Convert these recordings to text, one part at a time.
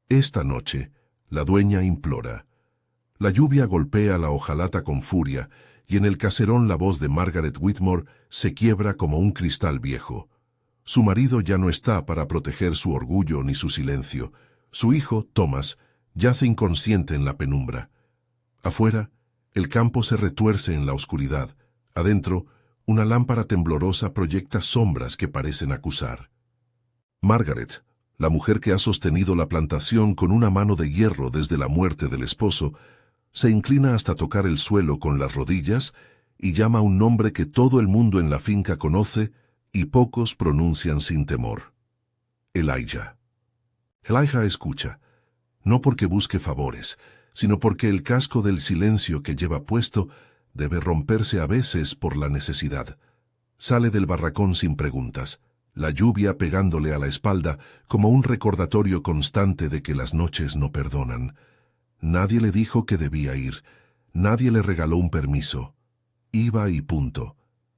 Esta noche, la dueña implora. La lluvia golpea la hojalata con furia, y en el caserón la voz de Margaret Whitmore se quiebra como un cristal viejo. Su marido ya no está para proteger su orgullo ni su silencio. Su hijo, Thomas, yace inconsciente en la penumbra. Afuera, el campo se retuerce en la oscuridad. Adentro, una lámpara temblorosa proyecta sombras que parecen acusar. Margaret, la mujer que ha sostenido la plantación con una mano de hierro desde la muerte del esposo, se inclina hasta tocar el suelo con las rodillas y llama un nombre que todo el mundo en la finca conoce y pocos pronuncian sin temor. Elijah. Elijah escucha, no porque busque favores, sino porque el casco del silencio que lleva puesto debe romperse a veces por la necesidad. Sale del barracón sin preguntas, la lluvia pegándole a la espalda como un recordatorio constante de que las noches no perdonan. Nadie le dijo que debía ir, nadie le regaló un permiso. Iba y punto.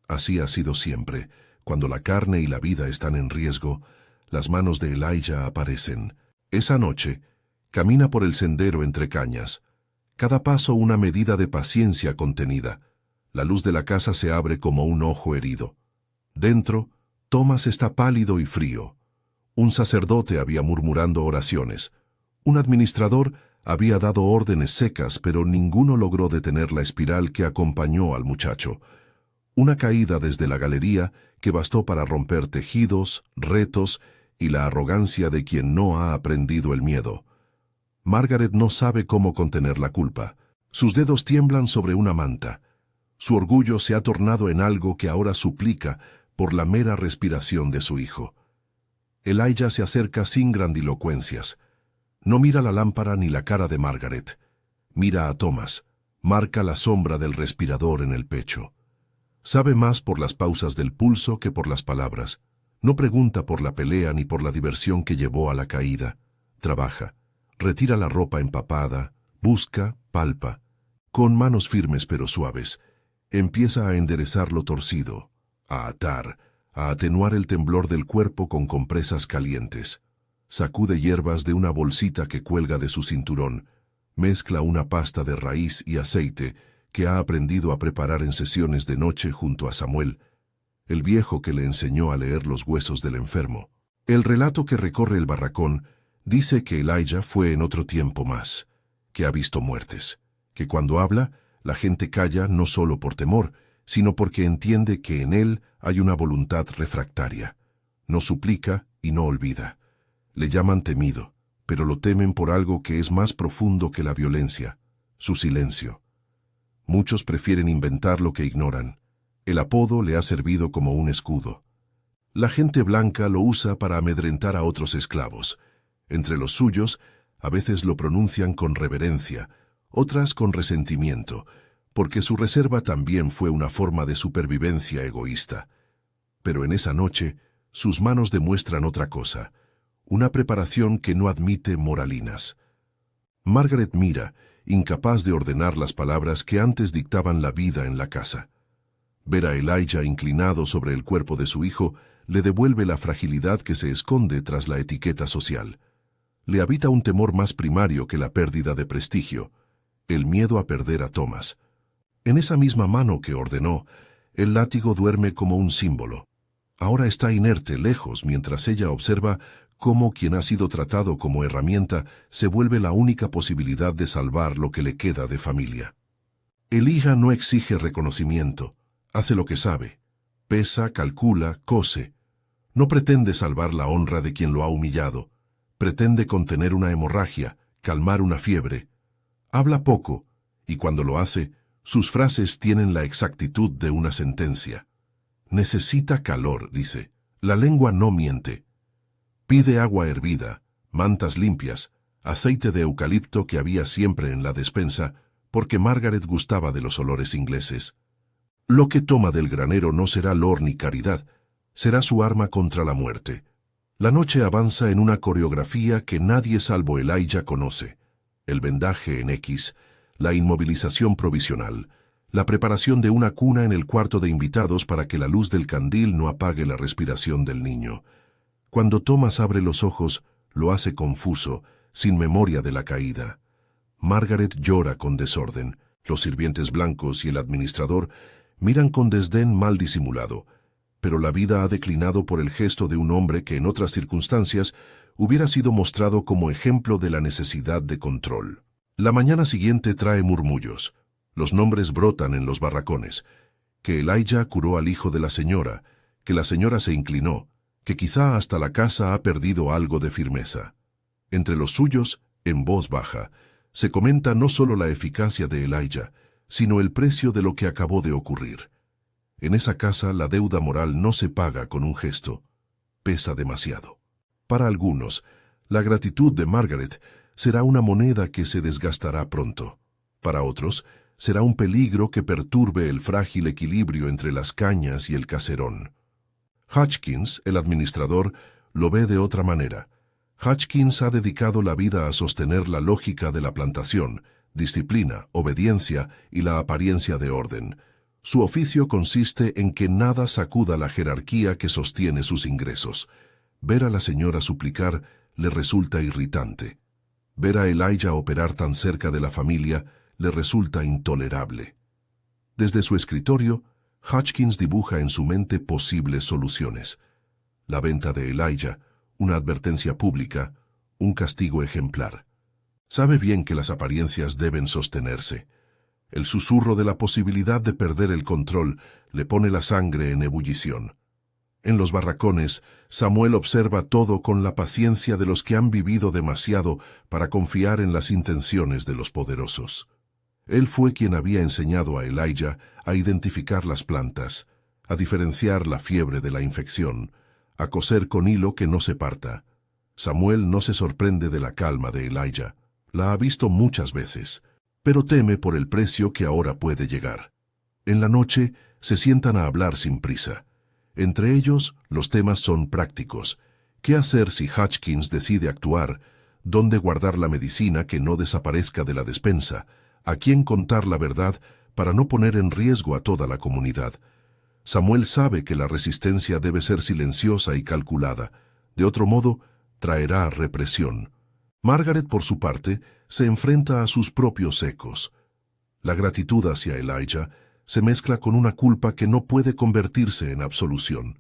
Así ha sido siempre. Cuando la carne y la vida están en riesgo, las manos de Elijah aparecen. Esa noche, camina por el sendero entre cañas. Cada paso una medida de paciencia contenida. La luz de la casa se abre como un ojo herido. Dentro, Thomas está pálido y frío. Un sacerdote había murmurando oraciones. Un administrador había dado órdenes secas, pero ninguno logró detener la espiral que acompañó al muchacho. Una caída desde la galería que bastó para romper tejidos, retos y la arrogancia de quien no ha aprendido el miedo. Margaret no sabe cómo contener la culpa. Sus dedos tiemblan sobre una manta. Su orgullo se ha tornado en algo que ahora suplica por la mera respiración de su hijo. Elijah se acerca sin grandilocuencias. No mira la lámpara ni la cara de Margaret. Mira a Thomas. Marca la sombra del respirador en el pecho. Sabe más por las pausas del pulso que por las palabras. No pregunta por la pelea ni por la diversión que llevó a la caída. Trabaja. Retira la ropa empapada. Busca, palpa. Con manos firmes pero suaves. Empieza a enderezar lo torcido. A atar. A atenuar el temblor del cuerpo con compresas calientes. Sacude hierbas de una bolsita que cuelga de su cinturón. Mezcla una pasta de raíz y aceite que ha aprendido a preparar en sesiones de noche junto a Samuel, el viejo que le enseñó a leer los huesos del enfermo. El relato que recorre el barracón dice que Elijah fue en otro tiempo más, que ha visto muertes, que cuando habla, la gente calla no solo por temor, sino porque entiende que en él hay una voluntad refractaria. No suplica y no olvida. Le llaman temido, pero lo temen por algo que es más profundo que la violencia, su silencio. Muchos prefieren inventar lo que ignoran. El apodo le ha servido como un escudo. La gente blanca lo usa para amedrentar a otros esclavos. Entre los suyos, a veces lo pronuncian con reverencia, otras con resentimiento, porque su reserva también fue una forma de supervivencia egoísta. Pero en esa noche, sus manos demuestran otra cosa, una preparación que no admite moralinas. Margaret mira, incapaz de ordenar las palabras que antes dictaban la vida en la casa. Ver a Elijah inclinado sobre el cuerpo de su hijo le devuelve la fragilidad que se esconde tras la etiqueta social. Le habita un temor más primario que la pérdida de prestigio, el miedo a perder a Thomas. En esa misma mano que ordenó, el látigo duerme como un símbolo. Ahora está inerte, lejos, mientras ella observa cómo quien ha sido tratado como herramienta se vuelve la única posibilidad de salvar lo que le queda de familia. Elijah no exige reconocimiento, hace lo que sabe, pesa, calcula, cose. No pretende salvar la honra de quien lo ha humillado, pretende contener una hemorragia, calmar una fiebre. Habla poco, y cuando lo hace, sus frases tienen la exactitud de una sentencia. Necesita calor, dice. La lengua no miente. Pide agua hervida, mantas limpias, aceite de eucalipto que había siempre en la despensa, porque Margaret gustaba de los olores ingleses. Lo que toma del granero no será lor ni caridad, será su arma contra la muerte. La noche avanza en una coreografía que nadie salvo Elijah conoce. El vendaje en X, la inmovilización provisional, la preparación de una cuna en el cuarto de invitados para que la luz del candil no apague la respiración del niño. Cuando Thomas abre los ojos, lo hace confuso, sin memoria de la caída. Margaret llora con desorden. Los sirvientes blancos y el administrador miran con desdén mal disimulado, pero la vida ha declinado por el gesto de un hombre que en otras circunstancias hubiera sido mostrado como ejemplo de la necesidad de control. La mañana siguiente trae murmullos. Los nombres brotan en los barracones. Que Elijah curó al hijo de la señora, que la señora se inclinó, que quizá hasta la casa ha perdido algo de firmeza. Entre los suyos, en voz baja, se comenta no solo la eficacia de Elijah, sino el precio de lo que acabó de ocurrir. En esa casa la deuda moral no se paga con un gesto. Pesa demasiado. Para algunos, la gratitud de Margaret será una moneda que se desgastará pronto. Para otros, será un peligro que perturbe el frágil equilibrio entre las cañas y el caserón. Hutchins, el administrador, lo ve de otra manera. Hutchins ha dedicado la vida a sostener la lógica de la plantación, disciplina, obediencia y la apariencia de orden. Su oficio consiste en que nada sacuda la jerarquía que sostiene sus ingresos. Ver a la señora suplicar le resulta irritante. Ver a Elijah operar tan cerca de la familia le resulta intolerable. Desde su escritorio, Hutchins dibuja en su mente posibles soluciones. La venta de Elijah, una advertencia pública, un castigo ejemplar. Sabe bien que las apariencias deben sostenerse. El susurro de la posibilidad de perder el control le pone la sangre en ebullición. En los barracones, Samuel observa todo con la paciencia de los que han vivido demasiado para confiar en las intenciones de los poderosos. Él fue quien había enseñado a Elijah a identificar las plantas, a diferenciar la fiebre de la infección, a coser con hilo que no se parta. Samuel no se sorprende de la calma de Elijah. La ha visto muchas veces, pero teme por el precio que ahora puede llegar. En la noche se sientan a hablar sin prisa. Entre ellos, los temas son prácticos. ¿Qué hacer si Hutchins decide actuar? ¿Dónde guardar la medicina que no desaparezca de la despensa? ¿A quién contar la verdad para no poner en riesgo a toda la comunidad? Samuel sabe que la resistencia debe ser silenciosa y calculada. De otro modo, traerá represión. Margaret, por su parte, se enfrenta a sus propios ecos. La gratitud hacia Elijah se mezcla con una culpa que no puede convertirse en absolución.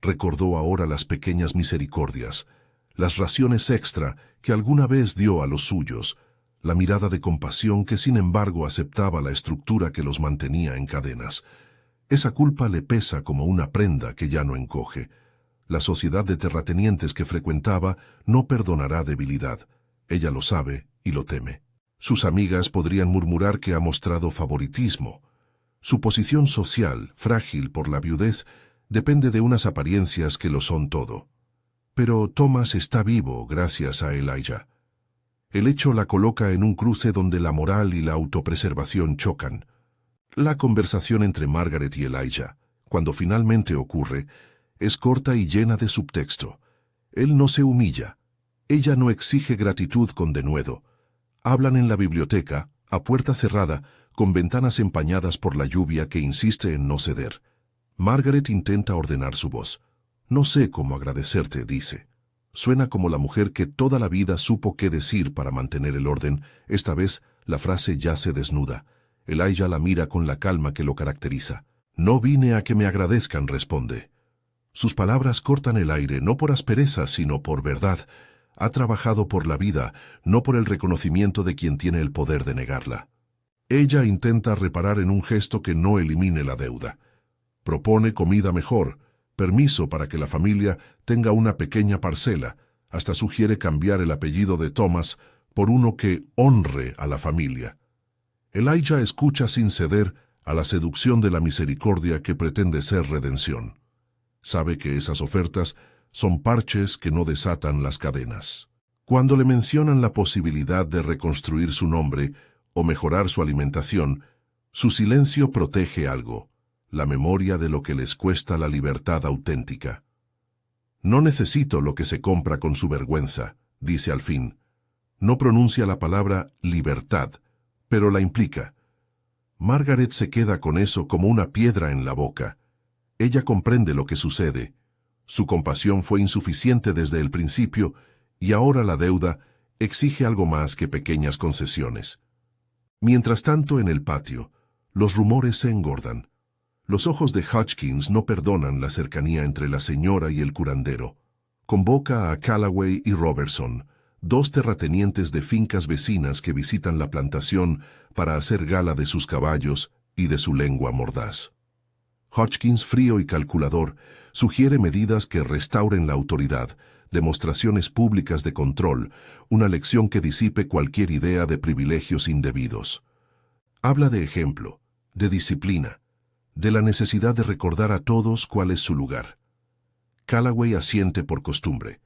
Recordó ahora las pequeñas misericordias, las raciones extra que alguna vez dio a los suyos, la mirada de compasión que sin embargo aceptaba la estructura que los mantenía en cadenas. Esa culpa le pesa como una prenda que ya no encoge. La sociedad de terratenientes que frecuentaba no perdonará debilidad. Ella lo sabe y lo teme. Sus amigas podrían murmurar que ha mostrado favoritismo. Su posición social, frágil por la viudez, depende de unas apariencias que lo son todo. Pero Thomas está vivo gracias a Elijah. El hecho la coloca en un cruce donde la moral y la autopreservación chocan. La conversación entre Margaret y Elijah, cuando finalmente ocurre, es corta y llena de subtexto. Él no se humilla. Ella no exige gratitud con denuedo. Hablan en la biblioteca, a puerta cerrada, con ventanas empañadas por la lluvia que insiste en no ceder. Margaret intenta ordenar su voz. «No sé cómo agradecerte», dice. Suena como la mujer que toda la vida supo qué decir para mantener el orden. Esta vez la frase ya se desnuda. Elijah la mira con la calma que lo caracteriza. «No vine a que me agradezcan», responde. Sus palabras cortan el aire, no por aspereza, sino por verdad. Ha trabajado por la vida, no por el reconocimiento de quien tiene el poder de negarla. Ella intenta reparar en un gesto que no elimine la deuda. Propone comida mejor, permiso para que la familia tenga una pequeña parcela, hasta sugiere cambiar el apellido de Thomas por uno que honre a la familia. Elijah escucha sin ceder a la seducción de la misericordia que pretende ser redención. Sabe que esas ofertas son parches que no desatan las cadenas. Cuando le mencionan la posibilidad de reconstruir su nombre o mejorar su alimentación, su silencio protege algo, la memoria de lo que les cuesta la libertad auténtica. «No necesito lo que se compra con su vergüenza», dice al fin. No pronuncia la palabra libertad, pero la implica. Margaret se queda con eso como una piedra en la boca. Ella comprende lo que sucede. Su compasión fue insuficiente desde el principio y ahora la deuda exige algo más que pequeñas concesiones. Mientras tanto, en el patio, los rumores se engordan. Los ojos de Hotchkiss no perdonan la cercanía entre la señora y el curandero. Convoca a Callaway y Robertson, dos terratenientes de fincas vecinas que visitan la plantación para hacer gala de sus caballos y de su lengua mordaz. Hotchkiss, frío y calculador, sugiere medidas que restauren la autoridad, demostraciones públicas de control, una lección que disipe cualquier idea de privilegios indebidos. Habla de ejemplo, de disciplina, de la necesidad de recordar a todos cuál es su lugar. Callaway asiente por costumbre.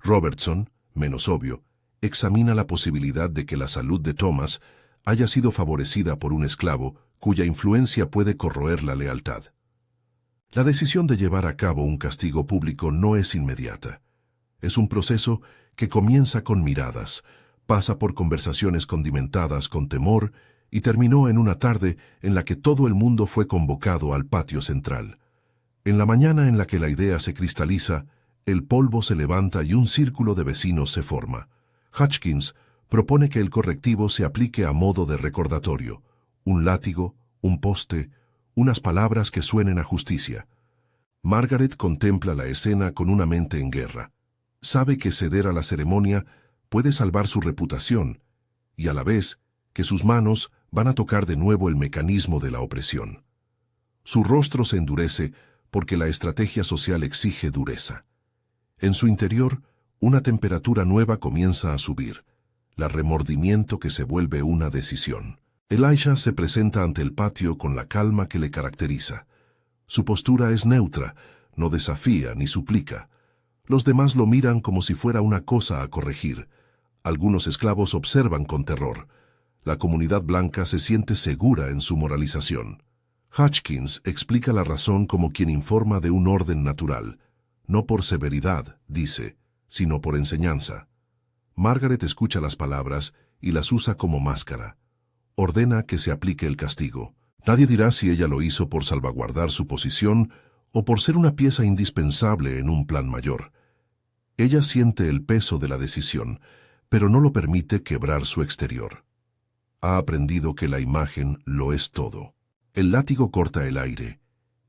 Robertson, menos obvio, examina la posibilidad de que la salud de Thomas haya sido favorecida por un esclavo cuya influencia puede corroer la lealtad. La decisión de llevar a cabo un castigo público no es inmediata. Es un proceso que comienza con miradas, pasa por conversaciones condimentadas con temor y terminó en una tarde en la que todo el mundo fue convocado al patio central. En la mañana en la que la idea se cristaliza, el polvo se levanta y un círculo de vecinos se forma. Hotchkiss propone que el correctivo se aplique a modo de recordatorio, un látigo, un poste, unas palabras que suenen a justicia. Margaret contempla la escena con una mente en guerra. Sabe que ceder a la ceremonia puede salvar su reputación y a la vez que sus manos van a tocar de nuevo el mecanismo de la opresión. Su rostro se endurece porque la estrategia social exige dureza. En su interior, una temperatura nueva comienza a subir, el remordimiento que se vuelve una decisión. Elijah se presenta ante el patio con la calma que le caracteriza. Su postura es neutra, no desafía ni suplica. Los demás lo miran como si fuera una cosa a corregir. Algunos esclavos observan con terror. La comunidad blanca se siente segura en su moralización. Hotchkiss explica la razón como quien informa de un orden natural. No por severidad, dice, sino por enseñanza. Margaret escucha las palabras y las usa como máscara. Ordena que se aplique el castigo. Nadie dirá si ella lo hizo por salvaguardar su posición o por ser una pieza indispensable en un plan mayor. Ella siente el peso de la decisión, pero no lo permite quebrar su exterior. Ha aprendido que la imagen lo es todo. El látigo corta el aire.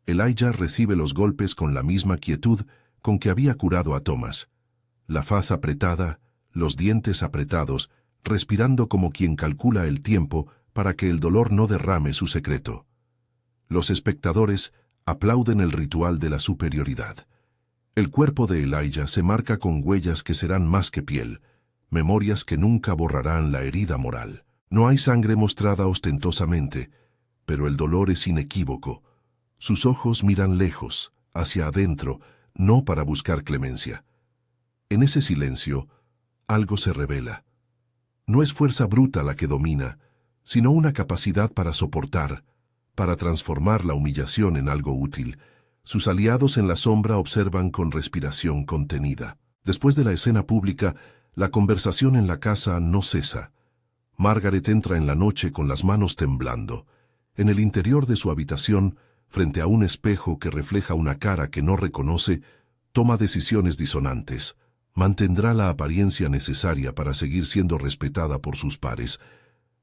Elijah recibe los golpes con la misma quietud con que había curado a Thomas. La faz apretada, los dientes apretados, respirando como quien calcula el tiempo para que el dolor no derrame su secreto. Los espectadores aplauden el ritual de la superioridad. El cuerpo de Elijah se marca con huellas que serán más que piel, memorias que nunca borrarán la herida moral. No hay sangre mostrada ostentosamente, pero el dolor es inequívoco. Sus ojos miran lejos, hacia adentro, no para buscar clemencia. En ese silencio, algo se revela. No es fuerza bruta la que domina, sino una capacidad para soportar, para transformar la humillación en algo útil. Sus aliados en la sombra observan con respiración contenida. Después de la escena pública, la conversación en la casa no cesa. Margaret entra en la noche con las manos temblando. En el interior de su habitación, frente a un espejo que refleja una cara que no reconoce, toma decisiones disonantes. Mantendrá la apariencia necesaria para seguir siendo respetada por sus pares,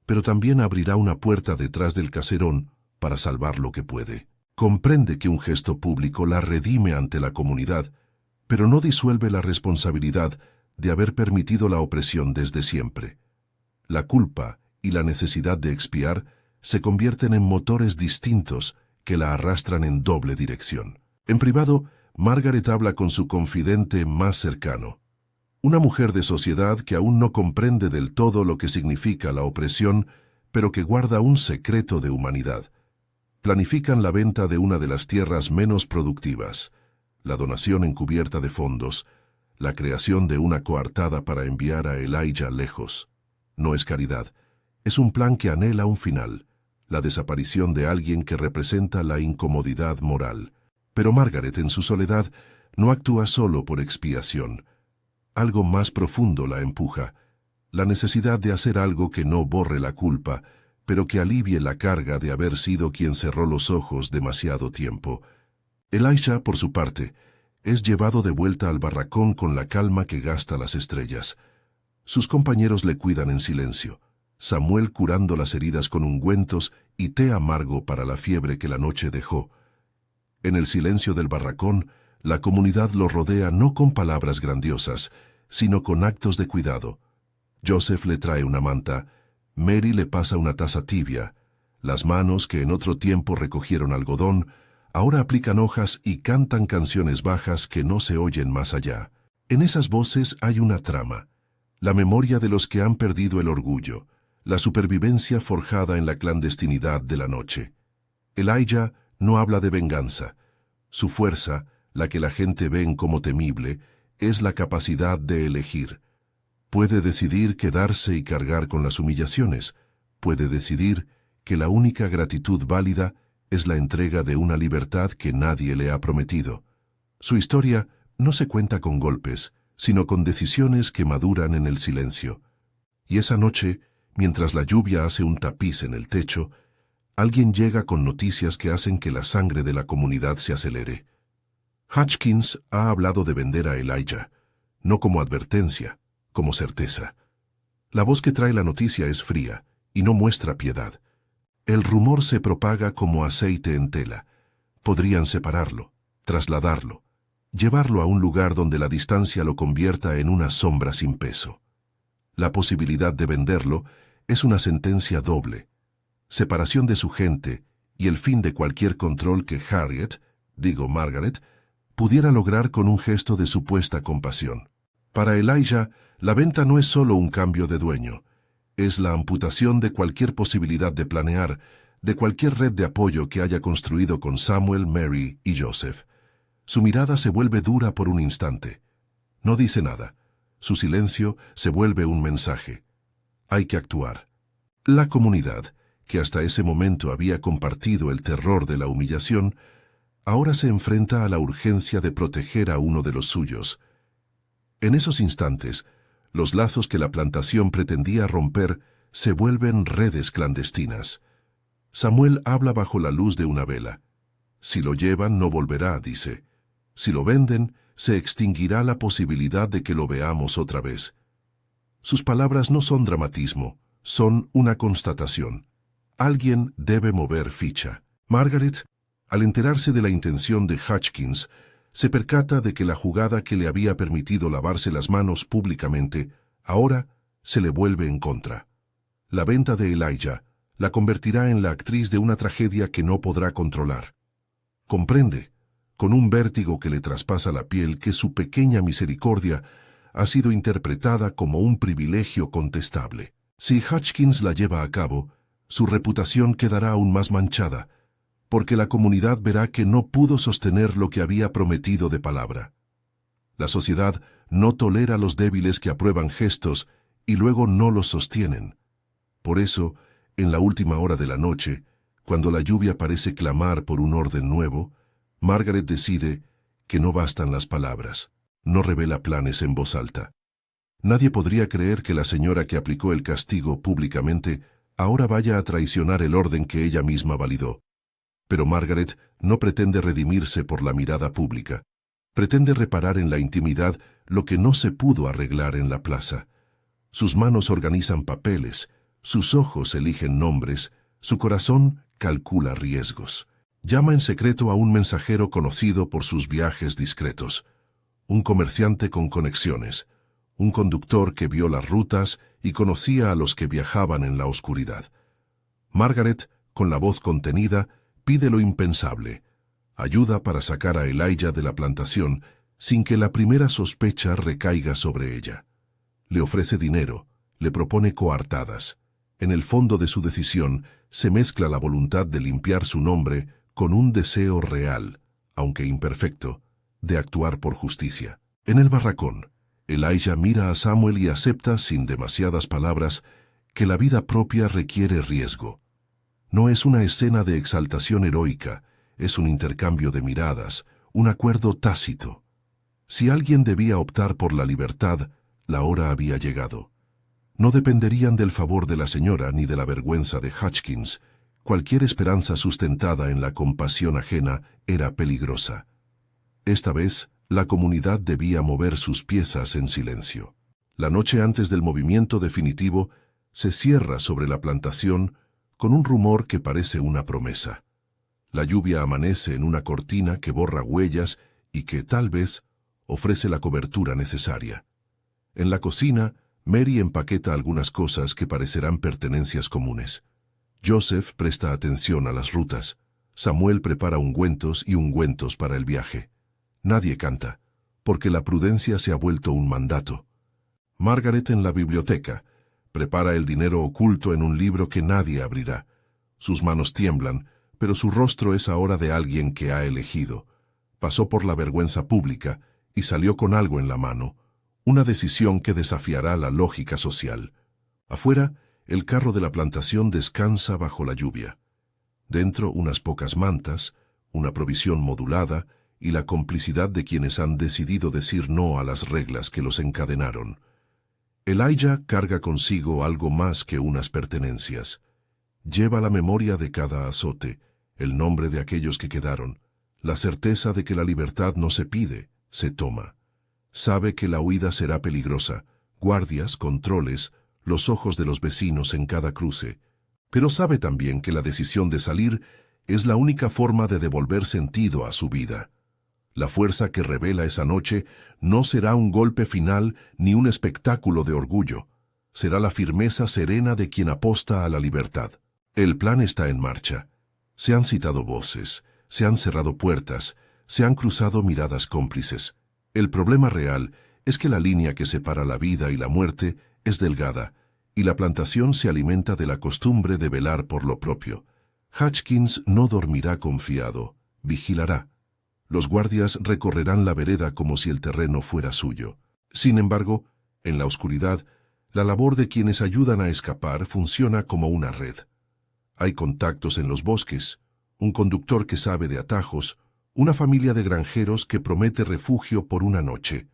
pero también abrirá una puerta detrás del caserón para salvar lo que puede. Comprende que un gesto público la redime ante la comunidad, pero no disuelve la responsabilidad de haber permitido la opresión desde siempre. La culpa y la necesidad de expiar se convierten en motores distintos que la arrastran en doble dirección. En privado, Margaret habla con su confidente más cercano. Una mujer de sociedad que aún no comprende del todo lo que significa la opresión, pero que guarda un secreto de humanidad. Planifican la venta de una de las tierras menos productivas, la donación encubierta de fondos, la creación de una coartada para enviar a Elijah lejos. No es caridad, es un plan que anhela un final, la desaparición de alguien que representa la incomodidad moral. Pero Margaret, en su soledad, no actúa solo por expiación. Algo más profundo la empuja, la necesidad de hacer algo que no borre la culpa, pero que alivie la carga de haber sido quien cerró los ojos demasiado tiempo. Elijah, por su parte, es llevado de vuelta al barracón con la calma que gasta las estrellas. Sus compañeros le cuidan en silencio, Samuel curando las heridas con ungüentos y té amargo para la fiebre que la noche dejó. En el silencio del barracón, la comunidad lo rodea no con palabras grandiosas, sino con actos de cuidado. Joseph le trae una manta, Mary le pasa una taza tibia. Las manos que en otro tiempo recogieron algodón, ahora aplican hojas y cantan canciones bajas que no se oyen más allá. En esas voces hay una trama, la memoria de los que han perdido el orgullo, la supervivencia forjada en la clandestinidad de la noche. Elijah no habla de venganza. Su fuerza, la que la gente ven como temible, es la capacidad de elegir. Puede decidir quedarse y cargar con las humillaciones. Puede decidir que la única gratitud válida es la entrega de una libertad que nadie le ha prometido. Su historia no se cuenta con golpes, sino con decisiones que maduran en el silencio. Y esa noche, mientras la lluvia hace un tapiz en el techo, alguien llega con noticias que hacen que la sangre de la comunidad se acelere. Hutchins ha hablado de vender a Elijah, no como advertencia, como certeza. La voz que trae la noticia es fría y no muestra piedad. El rumor se propaga como aceite en tela. Podrían separarlo, trasladarlo, llevarlo a un lugar donde la distancia lo convierta en una sombra sin peso. La posibilidad de venderlo es una sentencia doble: separación de su gente y el fin de cualquier control que Margaret, pudiera lograr con un gesto de supuesta compasión. Para Elijah, la venta no es solo un cambio de dueño, es la amputación de cualquier posibilidad de planear, de cualquier red de apoyo que haya construido con Samuel, Mary y Joseph. Su mirada se vuelve dura por un instante. No dice nada. Su silencio se vuelve un mensaje. Hay que actuar. La comunidad, que hasta ese momento había compartido el terror de la humillación, ahora se enfrenta a la urgencia de proteger a uno de los suyos. En esos instantes, los lazos que la plantación pretendía romper se vuelven redes clandestinas. Samuel habla bajo la luz de una vela. Si lo llevan, no volverá, dice. Si lo venden, se extinguirá la posibilidad de que lo veamos otra vez. Sus palabras no son dramatismo, son una constatación. Alguien debe mover ficha. Margaret, al enterarse de la intención de Hutchins, se percata de que la jugada que le había permitido lavarse las manos públicamente, ahora se le vuelve en contra. La venta de Elijah la convertirá en la actriz de una tragedia que no podrá controlar. Comprende, con un vértigo que le traspasa la piel, que su pequeña misericordia ha sido interpretada como un privilegio contestable. Si Hutchins la lleva a cabo, su reputación quedará aún más manchada, porque la comunidad verá que no pudo sostener lo que había prometido de palabra. La sociedad no tolera a los débiles que aprueban gestos y luego no los sostienen. Por eso, en la última hora de la noche, cuando la lluvia parece clamar por un orden nuevo, Margaret decide que no bastan las palabras. No revela planes en voz alta. Nadie podría creer que la señora que aplicó el castigo públicamente ahora vaya a traicionar el orden que ella misma validó. Pero Margaret no pretende redimirse por la mirada pública. Pretende reparar en la intimidad lo que no se pudo arreglar en la plaza. Sus manos organizan papeles, sus ojos eligen nombres, su corazón calcula riesgos. Llama en secreto a un mensajero conocido por sus viajes discretos, un comerciante con conexiones, un conductor que vio las rutas y conocía a los que viajaban en la oscuridad. Margaret, con la voz contenida, pide lo impensable: ayuda para sacar a Elijah de la plantación sin que la primera sospecha recaiga sobre ella. Le ofrece dinero, le propone coartadas. En el fondo de su decisión se mezcla la voluntad de limpiar su nombre con un deseo real, aunque imperfecto, de actuar por justicia. En el barracón, Elijah mira a Samuel y acepta, sin demasiadas palabras, que la vida propia requiere riesgo. No es una escena de exaltación heroica, es un intercambio de miradas, un acuerdo tácito. Si alguien debía optar por la libertad, la hora había llegado. No dependerían del favor de la señora ni de la vergüenza de Hutchins. Cualquier esperanza sustentada en la compasión ajena era peligrosa. Esta vez, la comunidad debía mover sus piezas en silencio. La noche antes del movimiento definitivo, se cierra sobre la plantación con un rumor que parece una promesa. La lluvia amanece en una cortina que borra huellas y que, tal vez, ofrece la cobertura necesaria. En la cocina, Mary empaqueta algunas cosas que parecerán pertenencias comunes. Joseph presta atención a las rutas. Samuel prepara ungüentos y ungüentos para el viaje. Nadie canta, porque la prudencia se ha vuelto un mandato. Margaret en la biblioteca prepara el dinero oculto en un libro que nadie abrirá. Sus manos tiemblan, pero su rostro es ahora de alguien que ha elegido. Pasó por la vergüenza pública y salió con algo en la mano, una decisión que desafiará la lógica social. Afuera, el carro de la plantación descansa bajo la lluvia. Dentro, unas pocas mantas, una provisión modulada y la complicidad de quienes han decidido decir no a las reglas que los encadenaron. Elijah carga consigo algo más que unas pertenencias. Lleva la memoria de cada azote, el nombre de aquellos que quedaron, la certeza de que la libertad no se pide, se toma. Sabe que la huida será peligrosa, guardias, controles, los ojos de los vecinos en cada cruce, pero sabe también que la decisión de salir es la única forma de devolver sentido a su vida. La fuerza que revela esa noche no será un golpe final ni un espectáculo de orgullo. Será la firmeza serena de quien aposta a la libertad. El plan está en marcha. Se han citado voces, se han cerrado puertas, se han cruzado miradas cómplices. El problema real es que la línea que separa la vida y la muerte es delgada, y la plantación se alimenta de la costumbre de velar por lo propio. Hutchins no dormirá confiado, vigilará. Los guardias recorrerán la vereda como si el terreno fuera suyo. Sin embargo, en la oscuridad, la labor de quienes ayudan a escapar funciona como una red. Hay contactos en los bosques, un conductor que sabe de atajos, una familia de granjeros que promete refugio por una noche.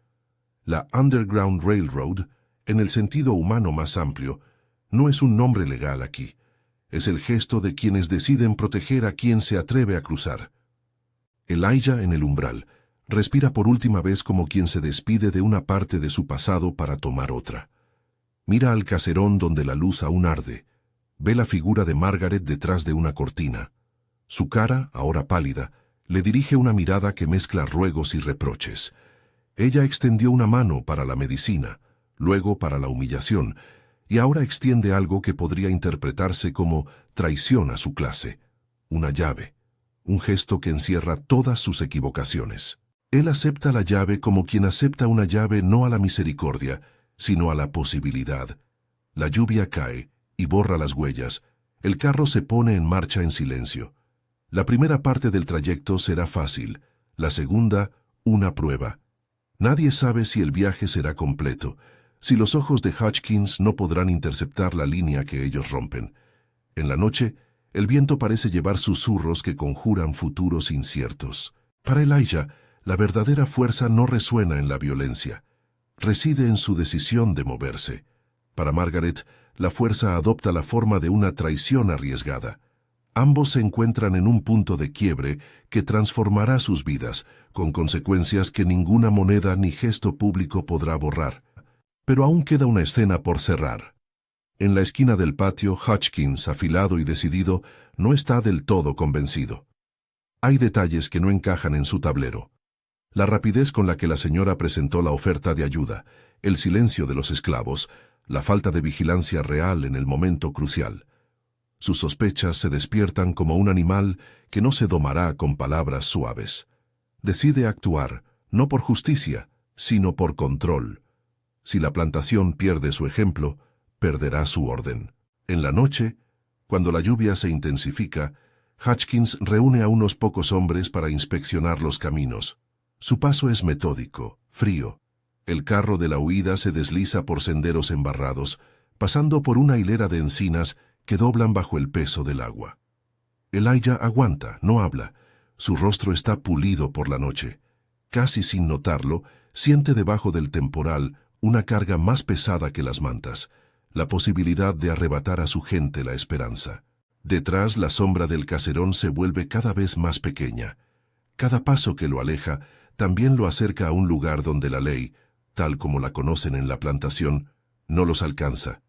La Underground Railroad, en el sentido humano más amplio, no es un nombre legal aquí. Es el gesto de quienes deciden proteger a quien se atreve a cruzar. Elijah en el umbral respira por última vez como quien se despide de una parte de su pasado para tomar otra. Mira al caserón donde la luz aún arde. Ve la figura de Margaret detrás de una cortina. Su cara, ahora pálida, le dirige una mirada que mezcla ruegos y reproches. Ella extendió una mano para la medicina, luego para la humillación, y ahora extiende algo que podría interpretarse como traición a su clase, una llave. Un gesto que encierra todas sus equivocaciones. Él acepta la llave como quien acepta una llave no a la misericordia, sino a la posibilidad. La lluvia cae y borra las huellas. El carro se pone en marcha en silencio. La primera parte del trayecto será fácil, la segunda, una prueba. Nadie sabe si el viaje será completo, si los ojos de Hutchins no podrán interceptar la línea que ellos rompen. En la noche, el viento parece llevar susurros que conjuran futuros inciertos. Para Elijah, la verdadera fuerza no resuena en la violencia. Reside en su decisión de moverse. Para Margaret, la fuerza adopta la forma de una traición arriesgada. Ambos se encuentran en un punto de quiebre que transformará sus vidas, con consecuencias que ninguna moneda ni gesto público podrá borrar. Pero aún queda una escena por cerrar. En la esquina del patio, Hutchins, afilado y decidido, no está del todo convencido. Hay detalles que no encajan en su tablero. La rapidez con la que la señora presentó la oferta de ayuda, el silencio de los esclavos, la falta de vigilancia real en el momento crucial. Sus sospechas se despiertan como un animal que no se domará con palabras suaves. Decide actuar, no por justicia, sino por control. Si la plantación pierde su ejemplo, perderá su orden. En la noche, cuando la lluvia se intensifica, Hutchins reúne a unos pocos hombres para inspeccionar los caminos. Su paso es metódico, frío. El carro de la huida se desliza por senderos embarrados, pasando por una hilera de encinas que doblan bajo el peso del agua. Elijah aguanta, no habla. Su rostro está pulido por la noche. Casi sin notarlo, siente debajo del temporal una carga más pesada que las mantas, la posibilidad de arrebatar a su gente la esperanza. Detrás, la sombra del caserón se vuelve cada vez más pequeña. Cada paso que lo aleja también lo acerca a un lugar donde la ley, tal como la conocen en la plantación, no los alcanza.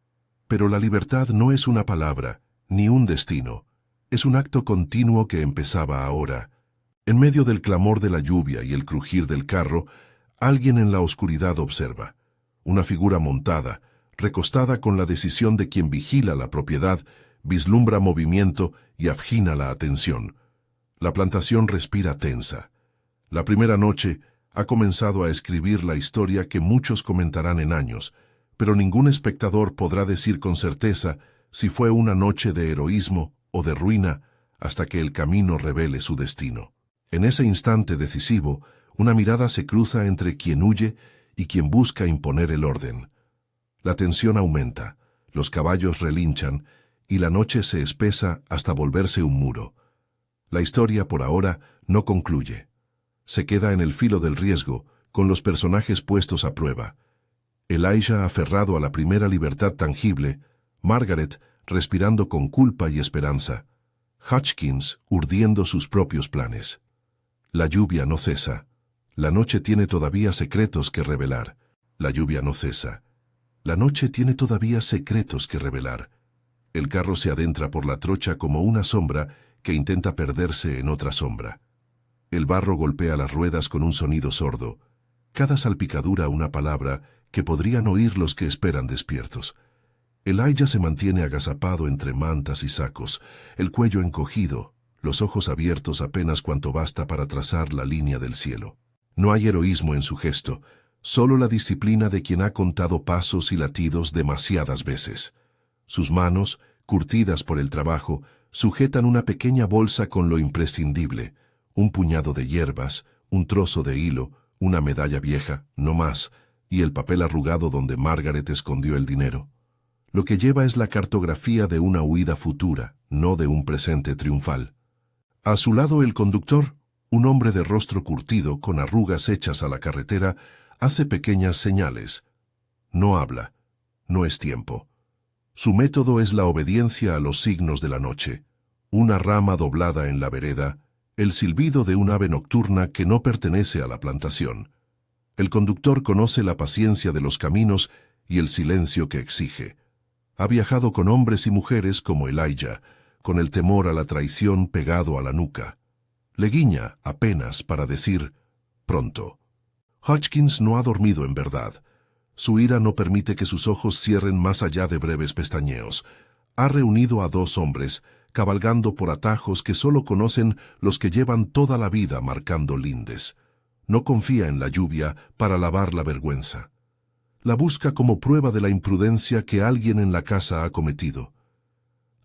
Pero la libertad no es una palabra, ni un destino. Es un acto continuo que empezaba ahora. En medio del clamor de la lluvia y el crujir del carro, alguien en la oscuridad observa. Una figura montada, recostada con la decisión de quien vigila la propiedad, vislumbra movimiento y afgina la atención. La plantación respira tensa. La primera noche ha comenzado a escribir la historia que muchos comentarán en años, pero ningún espectador podrá decir con certeza si fue una noche de heroísmo o de ruina hasta que el camino revele su destino. En ese instante decisivo, una mirada se cruza entre quien huye y quien busca imponer el orden. La tensión aumenta, los caballos relinchan y la noche se espesa hasta volverse un muro. La historia, por ahora, no concluye. Se queda en el filo del riesgo, con los personajes puestos a prueba. Elijah aferrado a la primera libertad tangible, Margaret respirando con culpa y esperanza, Hutchins urdiendo sus propios planes. La lluvia no cesa. La noche tiene todavía secretos que revelar. La lluvia no cesa. La noche tiene todavía secretos que revelar. El carro se adentra por la trocha como una sombra que intenta perderse en otra sombra. El barro golpea las ruedas con un sonido sordo. Cada salpicadura una palabra que podrían oír los que esperan despiertos. Elijah se mantiene agazapado entre mantas y sacos, el cuello encogido, los ojos abiertos apenas cuanto basta para trazar la línea del cielo. No hay heroísmo en su gesto, solo la disciplina de quien ha contado pasos y latidos demasiadas veces. Sus manos, curtidas por el trabajo, sujetan una pequeña bolsa con lo imprescindible, un puñado de hierbas, un trozo de hilo, una medalla vieja, no más, y el papel arrugado donde Margaret escondió el dinero. Lo que lleva es la cartografía de una huida futura, no de un presente triunfal. A su lado el conductor, un hombre de rostro curtido con arrugas hechas a la carretera, hace pequeñas señales. No habla. No es tiempo. Su método es la obediencia a los signos de la noche. Una rama doblada en la vereda, el silbido de un ave nocturna que no pertenece a la plantación. El conductor conoce la paciencia de los caminos y el silencio que exige. Ha viajado con hombres y mujeres como Elijah, con el temor a la traición pegado a la nuca. Le guiña apenas para decir, pronto. Hutchins no ha dormido en verdad. Su ira no permite que sus ojos cierren más allá de breves pestañeos. Ha reunido a dos hombres, cabalgando por atajos que solo conocen los que llevan toda la vida marcando lindes. No confía en la lluvia para lavar la vergüenza. La busca como prueba de la imprudencia que alguien en la casa ha cometido.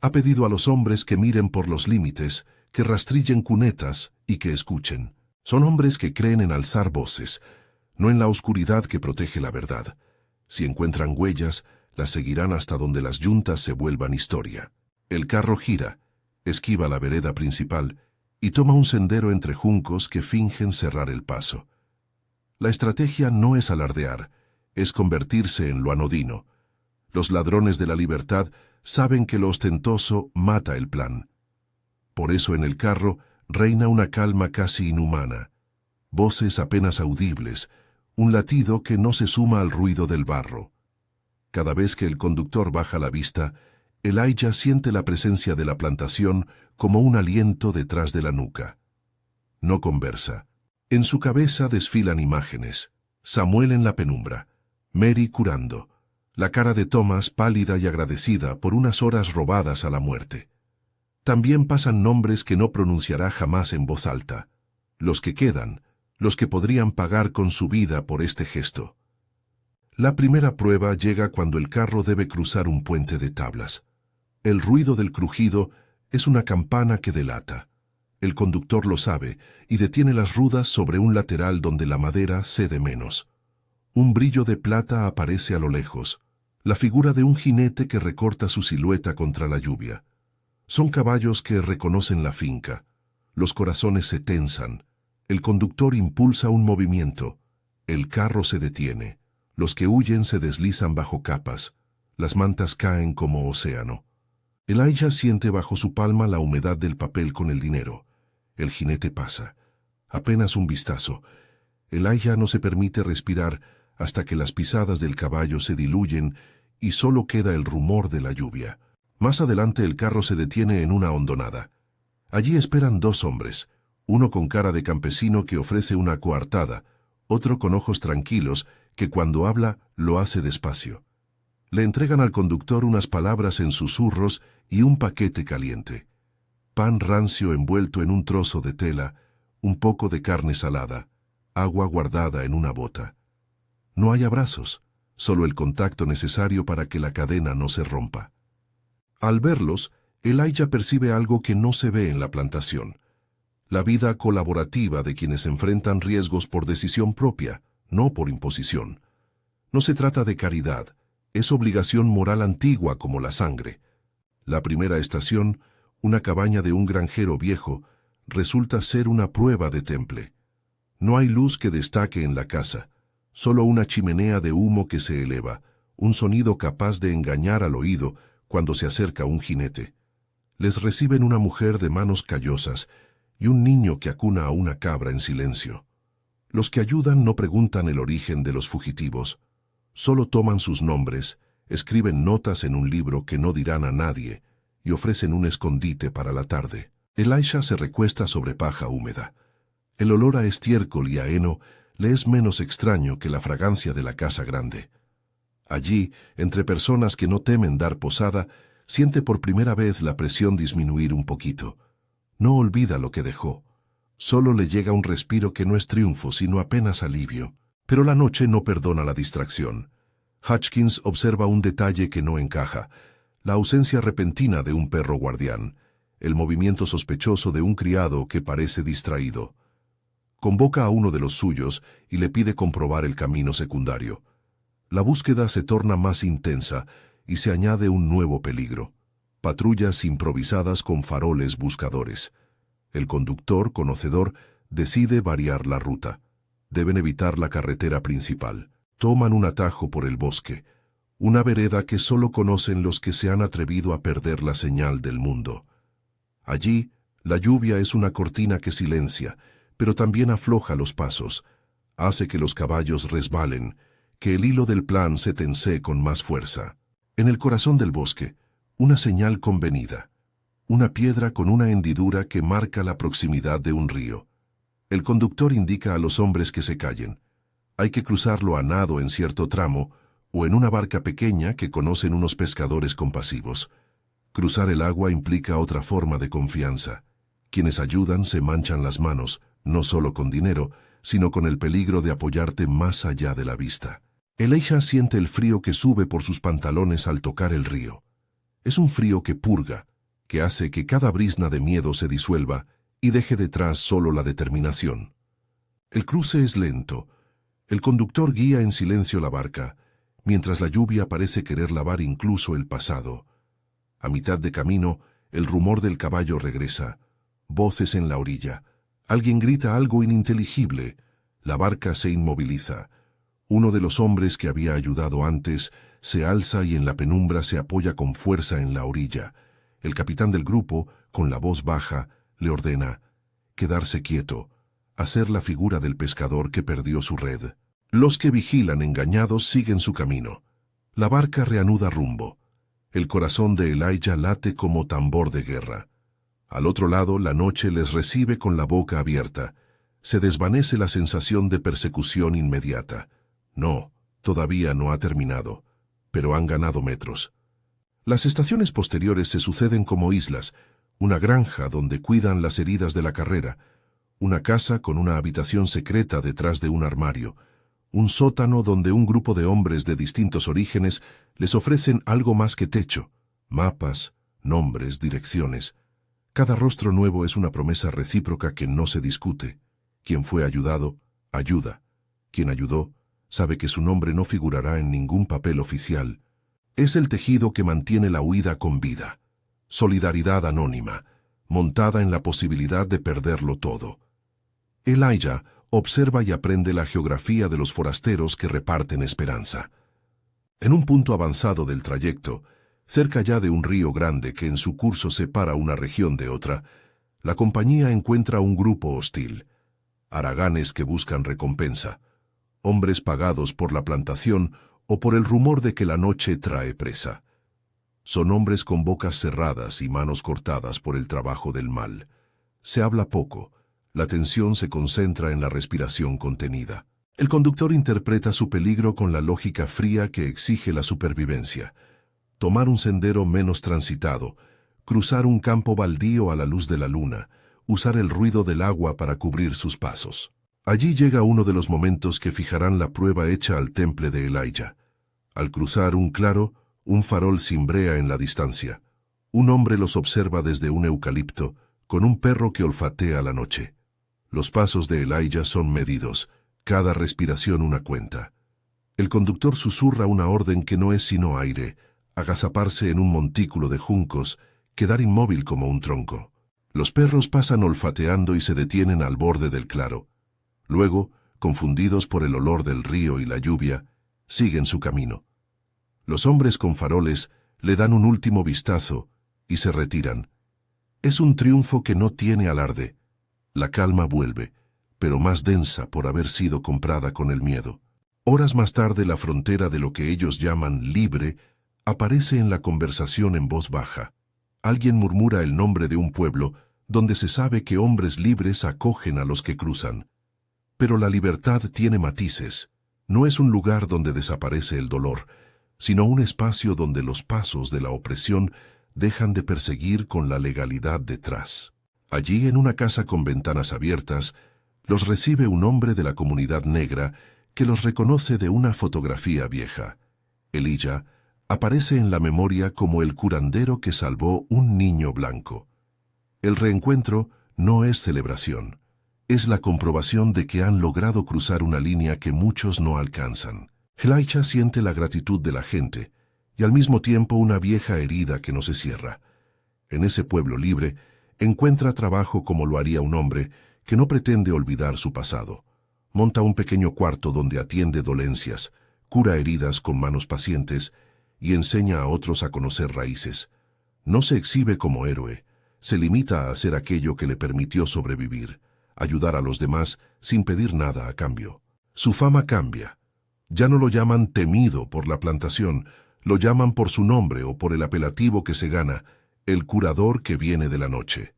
Ha pedido a los hombres que miren por los límites, que rastrillen cunetas y que escuchen. Son hombres que creen en alzar voces, no en la oscuridad que protege la verdad. Si encuentran huellas, las seguirán hasta donde las yuntas se vuelvan historia. El carro gira, esquiva la vereda principal y toma un sendero entre juncos que fingen cerrar el paso. La estrategia no es alardear, es convertirse en lo anodino. Los ladrones de la libertad saben que lo ostentoso mata el plan. Por eso en el carro reina una calma casi inhumana. Voces apenas audibles, un latido que no se suma al ruido del barro. Cada vez que el conductor baja la vista, Elijah siente la presencia de la plantación como un aliento detrás de la nuca. No conversa. En su cabeza desfilan imágenes. Samuel en la penumbra, Mary curando, la cara de Thomas pálida y agradecida por unas horas robadas a la muerte. También pasan nombres que no pronunciará jamás en voz alta. Los que quedan, los que podrían pagar con su vida por este gesto. La primera prueba llega cuando el carro debe cruzar un puente de tablas. El ruido del crujido es una campana que delata. El conductor lo sabe y detiene las rudas sobre un lateral donde la madera cede menos. Un brillo de plata aparece a lo lejos, la figura de un jinete que recorta su silueta contra la lluvia. Son caballos que reconocen la finca. Los corazones se tensan. El conductor impulsa un movimiento. El carro se detiene. Los que huyen se deslizan bajo capas. Las mantas caen como océano. Elijah siente bajo su palma la humedad del papel con el dinero. El jinete pasa. Apenas un vistazo. Elijah no se permite respirar hasta que las pisadas del caballo se diluyen y solo queda el rumor de la lluvia. Más adelante el carro se detiene en una hondonada. Allí esperan dos hombres, uno con cara de campesino que ofrece una coartada, otro con ojos tranquilos que cuando habla lo hace despacio. Le entregan al conductor unas palabras en susurros y un paquete caliente. Pan rancio envuelto en un trozo de tela, un poco de carne salada, agua guardada en una bota. No hay abrazos, solo el contacto necesario para que la cadena no se rompa. Al verlos, Elijah percibe algo que no se ve en la plantación: la vida colaborativa de quienes enfrentan riesgos por decisión propia, no por imposición. No se trata de caridad, es obligación moral antigua como la sangre. La primera estación, una cabaña de un granjero viejo, resulta ser una prueba de temple. No hay luz que destaque en la casa, solo una chimenea de humo que se eleva, un sonido capaz de engañar al oído cuando se acerca un jinete. Les reciben una mujer de manos callosas y un niño que acuna a una cabra en silencio. Los que ayudan no preguntan el origen de los fugitivos, solo toman sus nombres, escriben notas en un libro que no dirán a nadie y ofrecen un escondite para la tarde. Elijah se recuesta sobre paja húmeda. El olor a estiércol y a heno le es menos extraño que la fragancia de la casa grande. Allí, entre personas que no temen dar posada, siente por primera vez la presión disminuir un poquito. No olvida lo que dejó. Solo le llega un respiro que no es triunfo, sino apenas alivio. Pero la noche no perdona la distracción. Hutchins observa un detalle que no encaja: la ausencia repentina de un perro guardián, el movimiento sospechoso de un criado que parece distraído. Convoca a uno de los suyos y le pide comprobar el camino secundario. La búsqueda se torna más intensa y se añade un nuevo peligro: patrullas improvisadas con faroles buscadores. El conductor, conocedor, decide variar la ruta. Deben evitar la carretera principal. Toman un atajo por el bosque, una vereda que solo conocen los que se han atrevido a perder la señal del mundo. Allí, la lluvia es una cortina que silencia, pero también afloja los pasos, hace que los caballos resbalen, que el hilo del plan se tensee con más fuerza. En el corazón del bosque, una señal convenida, una piedra con una hendidura que marca la proximidad de un río. El conductor indica a los hombres que se callen. Hay que cruzarlo a nado en cierto tramo o en una barca pequeña que conocen unos pescadores compasivos. Cruzar el agua implica otra forma de confianza. Quienes ayudan se manchan las manos, no solo con dinero, sino con el peligro de apoyarte más allá de la vista. Elijah siente el frío que sube por sus pantalones al tocar el río. Es un frío que purga, que hace que cada brizna de miedo se disuelva y deje detrás solo la determinación. El cruce es lento. El conductor guía en silencio la barca, mientras la lluvia parece querer lavar incluso el pasado. A mitad de camino, el rumor del caballo regresa. Voces en la orilla. Alguien grita algo ininteligible. La barca se inmoviliza. Uno de los hombres que había ayudado antes se alza y en la penumbra se apoya con fuerza en la orilla. El capitán del grupo, con la voz baja, le ordena quedarse quieto, hacer la figura del pescador que perdió su red. Los que vigilan engañados siguen su camino. La barca reanuda rumbo. El corazón de Elijah late como tambor de guerra. Al otro lado, la noche les recibe con la boca abierta. Se desvanece la sensación de persecución inmediata. No, todavía no ha terminado, pero han ganado metros. Las estaciones posteriores se suceden como islas: una granja donde cuidan las heridas de la carrera, una casa con una habitación secreta detrás de un armario, un sótano donde un grupo de hombres de distintos orígenes les ofrecen algo más que techo: mapas, nombres, direcciones. Cada rostro nuevo es una promesa recíproca que no se discute. Quien fue ayudado, ayuda. Quien ayudó, sabe que su nombre no figurará en ningún papel oficial. Es el tejido que mantiene la huida con vida. Solidaridad anónima, montada en la posibilidad de perderlo todo. Elijah observa y aprende la geografía de los forasteros que reparten esperanza. En un punto avanzado del trayecto, cerca ya de un río grande que en su curso separa una región de otra, la compañía encuentra un grupo hostil. Haraganes que buscan recompensa. hombres pagados por la plantación o por el rumor de que la noche trae presa. Son hombres con bocas cerradas y manos cortadas por el trabajo del mal. Se habla poco, la atención se concentra en la respiración contenida. El conductor interpreta su peligro con la lógica fría que exige la supervivencia. Tomar un sendero menos transitado, cruzar un campo baldío a la luz de la luna, usar el ruido del agua para cubrir sus pasos. Allí llega uno de los momentos que fijarán la prueba hecha al temple de Elijah. Al cruzar un claro, un farol cimbrea en la distancia. Un hombre los observa desde un eucalipto, con un perro que olfatea la noche. Los pasos de Elijah son medidos, cada respiración una cuenta. El conductor susurra una orden que no es sino aire, agazaparse en un montículo de juncos, quedar inmóvil como un tronco. Los perros pasan olfateando y se detienen al borde del claro. Luego, confundidos por el olor del río y la lluvia, siguen su camino. Los hombres con faroles le dan un último vistazo y se retiran. Es un triunfo que no tiene alarde. La calma vuelve, pero más densa por haber sido comprada con el miedo. Horas más tarde la frontera de lo que ellos llaman libre aparece en la conversación en voz baja. Alguien murmura el nombre de un pueblo donde se sabe que hombres libres acogen a los que cruzan. Pero la libertad tiene matices. No es un lugar donde desaparece el dolor, sino un espacio donde los pasos de la opresión dejan de perseguir con la legalidad detrás. Allí, en una casa con ventanas abiertas, los recibe un hombre de la comunidad negra que los reconoce de una fotografía vieja. Elijah aparece en la memoria como el curandero que salvó un niño blanco. El reencuentro no es celebración, es la comprobación de que han logrado cruzar una línea que muchos no alcanzan. Elijah siente la gratitud de la gente y al mismo tiempo una vieja herida que no se cierra. En ese pueblo libre encuentra trabajo como lo haría un hombre que no pretende olvidar su pasado. Monta un pequeño cuarto donde atiende dolencias, cura heridas con manos pacientes y enseña a otros a conocer raíces. No se exhibe como héroe, se limita a hacer aquello que le permitió sobrevivir, ayudar a los demás sin pedir nada a cambio. Su fama cambia. Ya no lo llaman temido por la plantación, lo llaman por su nombre o por el apelativo que se gana, el curador que viene de la noche.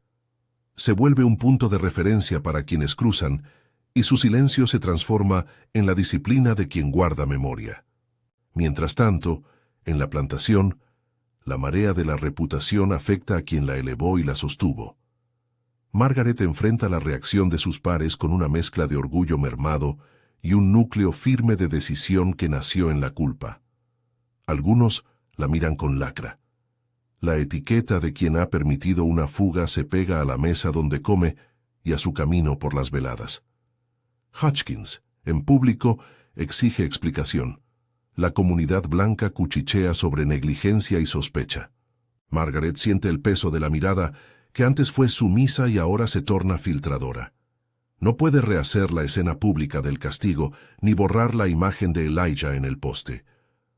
Se vuelve un punto de referencia para quienes cruzan, y su silencio se transforma en la disciplina de quien guarda memoria. Mientras tanto, en la plantación, la marea de la reputación afecta a quien la elevó y la sostuvo. Margaret enfrenta la reacción de sus pares con una mezcla de orgullo mermado y un núcleo firme de decisión que nació en la culpa. Algunos la miran con lacra. La etiqueta de quien ha permitido una fuga se pega a la mesa donde come y a su camino por las veladas. Hutchins, en público, exige explicación. La comunidad blanca cuchichea sobre negligencia y sospecha. Margaret siente el peso de la mirada que antes fue sumisa y ahora se torna filtradora. No puede rehacer la escena pública del castigo ni borrar la imagen de Elijah en el poste.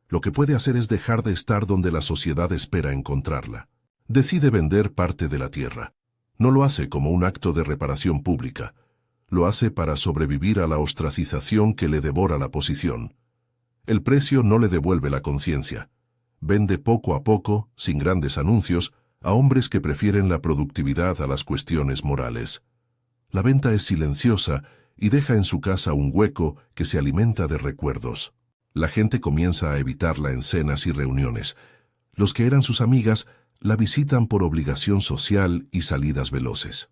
Lo que puede hacer es dejar de estar donde la sociedad espera encontrarla. Decide vender parte de la tierra. No lo hace como un acto de reparación pública. Lo hace para sobrevivir a la ostracización que le devora la posición. El precio no le devuelve la conciencia. Vende poco a poco, sin grandes anuncios, a hombres que prefieren la productividad a las cuestiones morales. La venta es silenciosa y deja en su casa un hueco que se alimenta de recuerdos. La gente comienza a evitarla en cenas y reuniones. Los que eran sus amigas la visitan por obligación social y salidas veloces.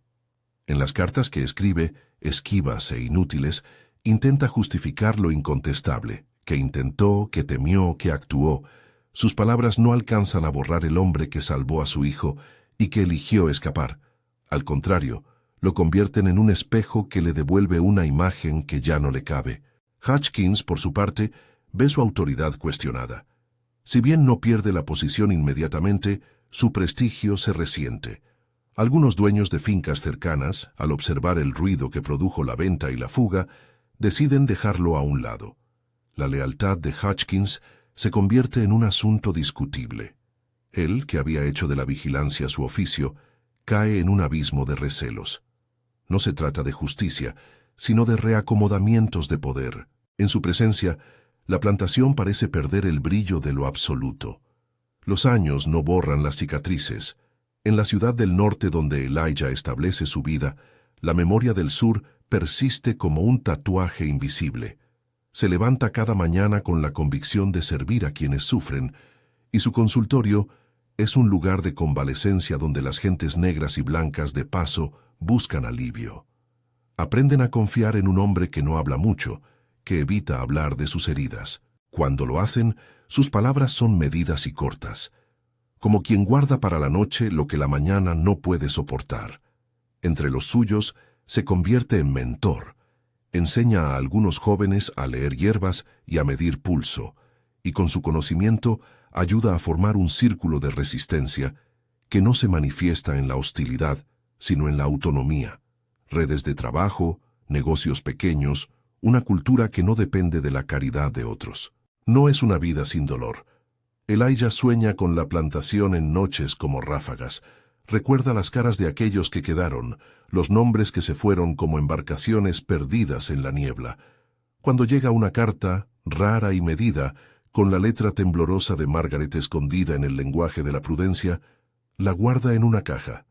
En las cartas que escribe, esquivas e inútiles, intenta justificar lo incontestable, que intentó, que temió, que actuó. Sus palabras no alcanzan a borrar el hombre que salvó a su hijo y que eligió escapar. Al contrario, lo convierten en un espejo que le devuelve una imagen que ya no le cabe. Hutchins, por su parte, ve su autoridad cuestionada. Si bien no pierde la posición inmediatamente, su prestigio se resiente. Algunos dueños de fincas cercanas, al observar el ruido que produjo la venta y la fuga, deciden dejarlo a un lado. La lealtad de Hutchins se convierte en un asunto discutible. Él, que había hecho de la vigilancia su oficio, cae en un abismo de recelos. No se trata de justicia, sino de reacomodamientos de poder. En su presencia, la plantación parece perder el brillo de lo absoluto. Los años no borran las cicatrices. En la ciudad del norte donde Elijah establece su vida, la memoria del sur persiste como un tatuaje invisible. Se levanta cada mañana con la convicción de servir a quienes sufren, y su consultorio es un lugar de convalecencia donde las gentes negras y blancas de paso buscan alivio. Aprenden a confiar en un hombre que no habla mucho, que evita hablar de sus heridas. Cuando lo hacen, sus palabras son medidas y cortas, como quien guarda para la noche lo que la mañana no puede soportar. Entre los suyos se convierte en mentor. Enseña a algunos jóvenes a leer hierbas y a medir pulso, y con su conocimiento ayuda a formar un círculo de resistencia que no se manifiesta en la hostilidad, sino en la autonomía. Redes de trabajo, negocios pequeños, una cultura que no depende de la caridad de otros. No es una vida sin dolor. Elijah sueña con la plantación en noches como ráfagas. Recuerda las caras de aquellos que quedaron, los nombres que se fueron como embarcaciones perdidas en la niebla. Cuando llega una carta, rara y medida, con la letra temblorosa de Margaret escondida en el lenguaje de la prudencia, la guarda en una caja.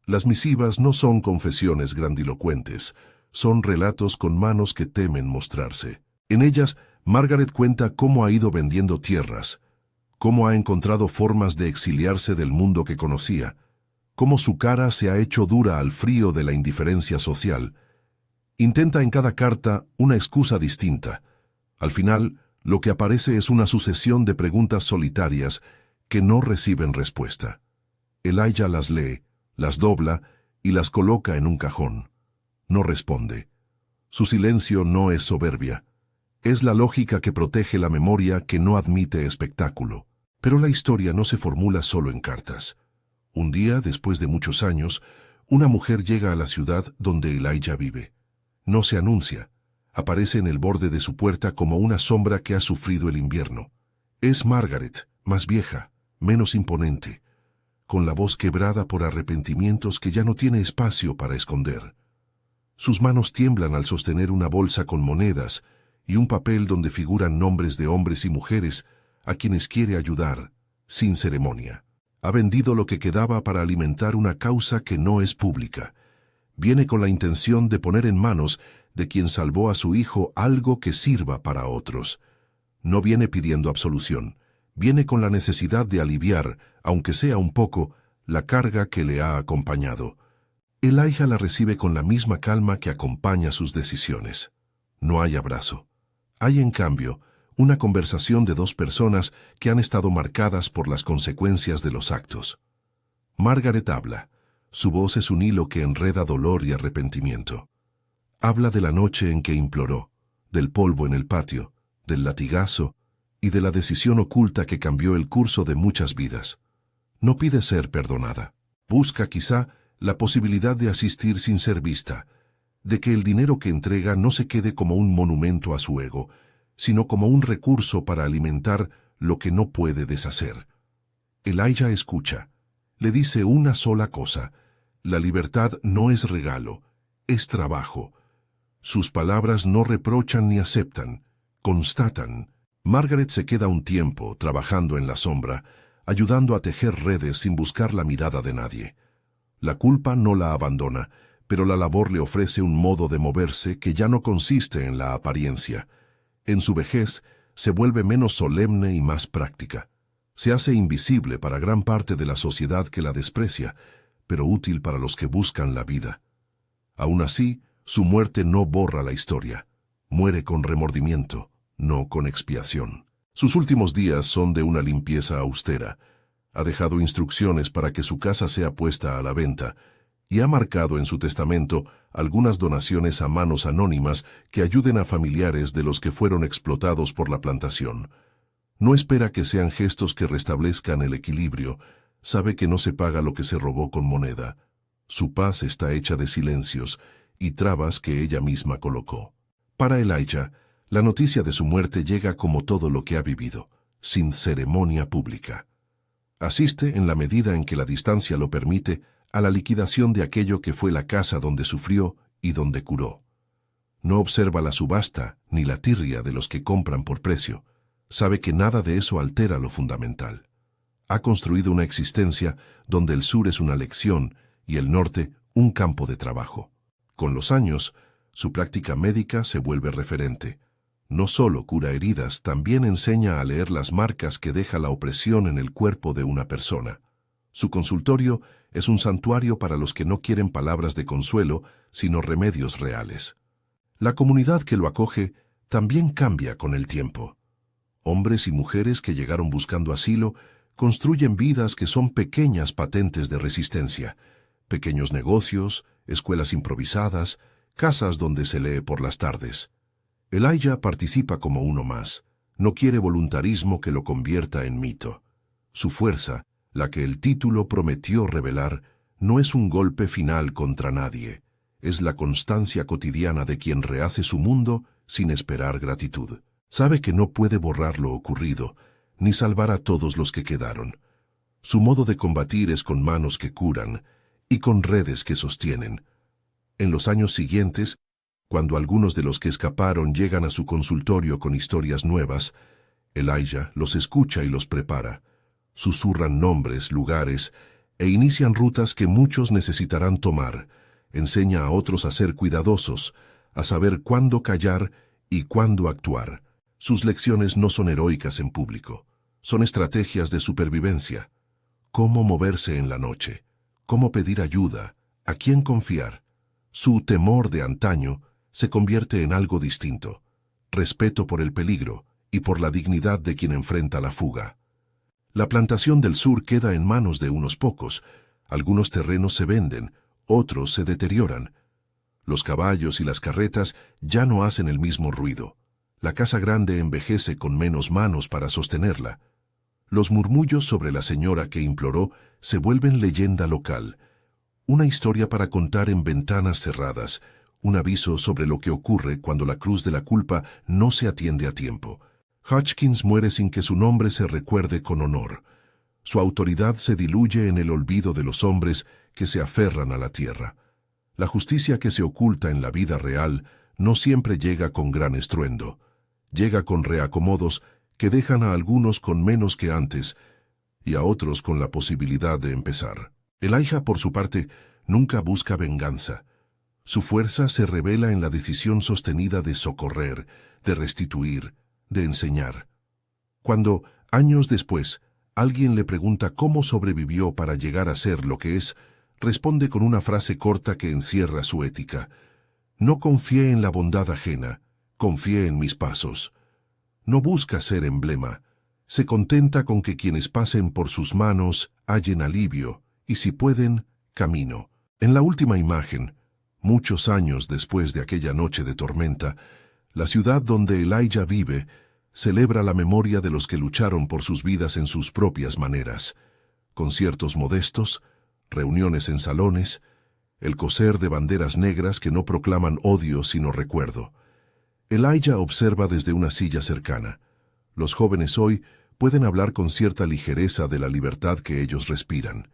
Las misivas no son confesiones grandilocuentes, son relatos con manos que temen mostrarse. En ellas, Margaret cuenta cómo ha ido vendiendo tierras, cómo ha encontrado formas de exiliarse del mundo que conocía, cómo su cara se ha hecho dura al frío de la indiferencia social. Intenta en cada carta una excusa distinta. Al final, lo que aparece es una sucesión de preguntas solitarias que no reciben respuesta. Elijah las lee, las dobla y las coloca en un cajón. No responde. Su silencio no es soberbia. Es la lógica que protege la memoria que no admite espectáculo. Pero la historia no se formula solo en cartas. Un día, después de muchos años, una mujer llega a la ciudad donde Elijah vive. No se anuncia. Aparece en el borde de su puerta como una sombra que ha sufrido el invierno. Es Margaret, más vieja, menos imponente, con la voz quebrada por arrepentimientos que ya no tiene espacio para esconder. Sus manos tiemblan al sostener una bolsa con monedas y un papel donde figuran nombres de hombres y mujeres a quienes quiere ayudar, sin ceremonia. Ha vendido lo que quedaba para alimentar una causa que no es pública. Viene con la intención de poner en manos de quien salvó a su hijo algo que sirva para otros. No viene pidiendo absolución, viene con la necesidad de aliviar, aunque sea un poco, la carga que le ha acompañado. Elijah la recibe con la misma calma que acompaña sus decisiones. No hay abrazo. Hay, en cambio, una conversación de dos personas que han estado marcadas por las consecuencias de los actos. Margaret habla. Su voz es un hilo que enreda dolor y arrepentimiento. Habla de la noche en que imploró, del polvo en el patio, del latigazo y de la decisión oculta que cambió el curso de muchas vidas. No pide ser perdonada. Busca, quizá, la posibilidad de asistir sin ser vista, de que el dinero que entrega no se quede como un monumento a su ego, sino como un recurso para alimentar lo que no puede deshacer. Elijah escucha. Le dice una sola cosa: la libertad no es regalo, es trabajo. Sus palabras no reprochan ni aceptan, constatan. Margaret se queda un tiempo trabajando en la sombra, ayudando a tejer redes sin buscar la mirada de nadie. La culpa no la abandona, pero la labor le ofrece un modo de moverse que ya no consiste en la apariencia. En su vejez se vuelve menos solemne y más práctica. Se hace invisible para gran parte de la sociedad que la desprecia, pero útil para los que buscan la vida. Aún así, su muerte no borra la historia. Muere con remordimiento, no con expiación. Sus últimos días son de una limpieza austera. Ha dejado instrucciones para que su casa sea puesta a la venta, y ha marcado en su testamento algunas donaciones a manos anónimas que ayuden a familiares de los que fueron explotados por la plantación. No espera que sean gestos que restablezcan el equilibrio. Sabe que no se paga lo que se robó con moneda. Su paz está hecha de silencios y trabas que ella misma colocó. Para Elijah, la noticia de su muerte llega como todo lo que ha vivido, sin ceremonia pública. Asiste, en la medida en que la distancia lo permite, a la liquidación de aquello que fue la casa donde sufrió y donde curó. No observa la subasta ni la tirria de los que compran por precio. Sabe que nada de eso altera lo fundamental. Ha construido una existencia donde el sur es una lección y el norte un campo de trabajo. Con los años, su práctica médica se vuelve referente. No solo cura heridas, también enseña a leer las marcas que deja la opresión en el cuerpo de una persona. Su consultorio es un santuario para los que no quieren palabras de consuelo, sino remedios reales. La comunidad que lo acoge también cambia con el tiempo. Hombres y mujeres que llegaron buscando asilo construyen vidas que son pequeñas patentes de resistencia, pequeños negocios, escuelas improvisadas, casas donde se lee por las tardes. Elijah participa como uno más. No quiere voluntarismo que lo convierta en mito. Su fuerza, la que el título prometió revelar, no es un golpe final contra nadie. Es la constancia cotidiana de quien rehace su mundo sin esperar gratitud. Sabe que no puede borrar lo ocurrido, ni salvar a todos los que quedaron. Su modo de combatir es con manos que curan y con redes que sostienen. En los años siguientes, cuando algunos de los que escaparon llegan a su consultorio con historias nuevas, Elijah los escucha y los prepara. Susurran nombres, lugares, e inician rutas que muchos necesitarán tomar. Enseña a otros a ser cuidadosos, a saber cuándo callar y cuándo actuar. Sus lecciones no son heroicas en público, son estrategias de supervivencia. Cómo moverse en la noche, cómo pedir ayuda, a quién confiar. Su temor de antaño se convierte en algo distinto, respeto por el peligro y por la dignidad de quien enfrenta la fuga. La plantación del sur queda en manos de unos pocos. Algunos terrenos se venden, otros se deterioran. Los caballos y las carretas ya no hacen el mismo ruido. La casa grande envejece con menos manos para sostenerla. Los murmullos sobre la señora que imploró se vuelven leyenda local. Una historia para contar en ventanas cerradas, un aviso sobre lo que ocurre cuando la cruz de la culpa no se atiende a tiempo. Hutchins muere sin que su nombre se recuerde con honor. Su autoridad se diluye en el olvido de los hombres que se aferran a la tierra. La justicia que se oculta en la vida real no siempre llega con gran estruendo. Llega con reacomodos que dejan a algunos con menos que antes y a otros con la posibilidad de empezar. Elijah, por su parte, nunca busca venganza. Su fuerza se revela en la decisión sostenida de socorrer, de restituir, de enseñar. Cuando, años después, alguien le pregunta cómo sobrevivió para llegar a ser lo que es, responde con una frase corta que encierra su ética. No confié en la bondad ajena, confié en mis pasos. No busca ser emblema, se contenta con que quienes pasen por sus manos hallen alivio y, si pueden, camino. En la última imagen, muchos años después de aquella noche de tormenta, la ciudad donde Elijah vive celebra la memoria de los que lucharon por sus vidas en sus propias maneras. Conciertos modestos, reuniones en salones, el coser de banderas negras que no proclaman odio sino recuerdo. Elijah observa desde una silla cercana. Los jóvenes hoy pueden hablar con cierta ligereza de la libertad que ellos respiran.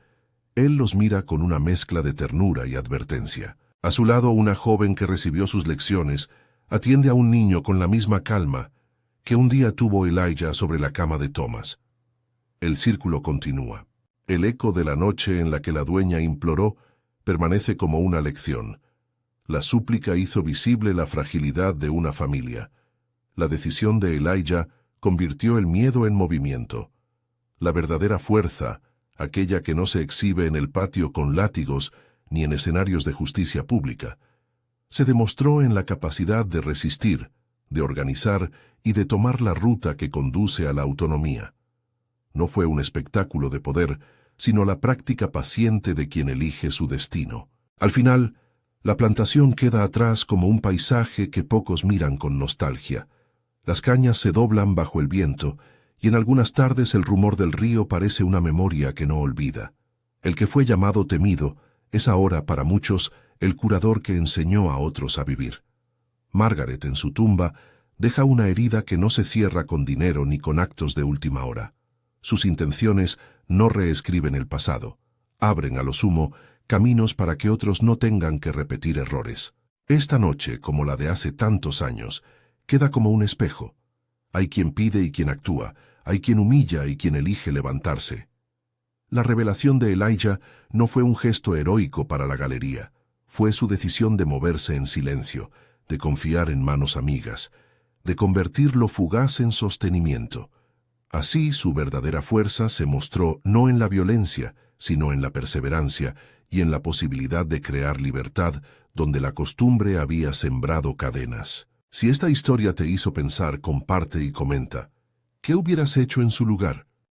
Él los mira con una mezcla de ternura y advertencia. A su lado, una joven que recibió sus lecciones atiende a un niño con la misma calma que un día tuvo Elijah sobre la cama de Thomas. El círculo continúa. El eco de la noche en la que la dueña imploró permanece como una lección. La súplica hizo visible la fragilidad de una familia. La decisión de Elijah convirtió el miedo en movimiento. La verdadera fuerza, aquella que no se exhibe en el patio con látigos ni en escenarios de justicia pública, se demostró en la capacidad de resistir, de organizar y de tomar la ruta que conduce a la autonomía. No fue un espectáculo de poder, sino la práctica paciente de quien elige su destino. Al final, la plantación queda atrás como un paisaje que pocos miran con nostalgia. Las cañas se doblan bajo el viento, y en algunas tardes el rumor del río parece una memoria que no olvida. El que fue llamado temido es ahora para muchos el curador que enseñó a otros a vivir. Margaret, en su tumba, deja una herida que no se cierra con dinero ni con actos de última hora. Sus intenciones no reescriben el pasado, abren a lo sumo caminos para que otros no tengan que repetir errores. Esta noche, como la de hace tantos años, queda como un espejo. Hay quien pide y quien actúa, hay quien humilla y quien elige levantarse. La revelación de Elijah no fue un gesto heroico para la galería, fue su decisión de moverse en silencio, de confiar en manos amigas, de convertir lo fugaz en sostenimiento. Así su verdadera fuerza se mostró no en la violencia, sino en la perseverancia y en la posibilidad de crear libertad donde la costumbre había sembrado cadenas. Si esta historia te hizo pensar, comparte y comenta. ¿Qué hubieras hecho en su lugar?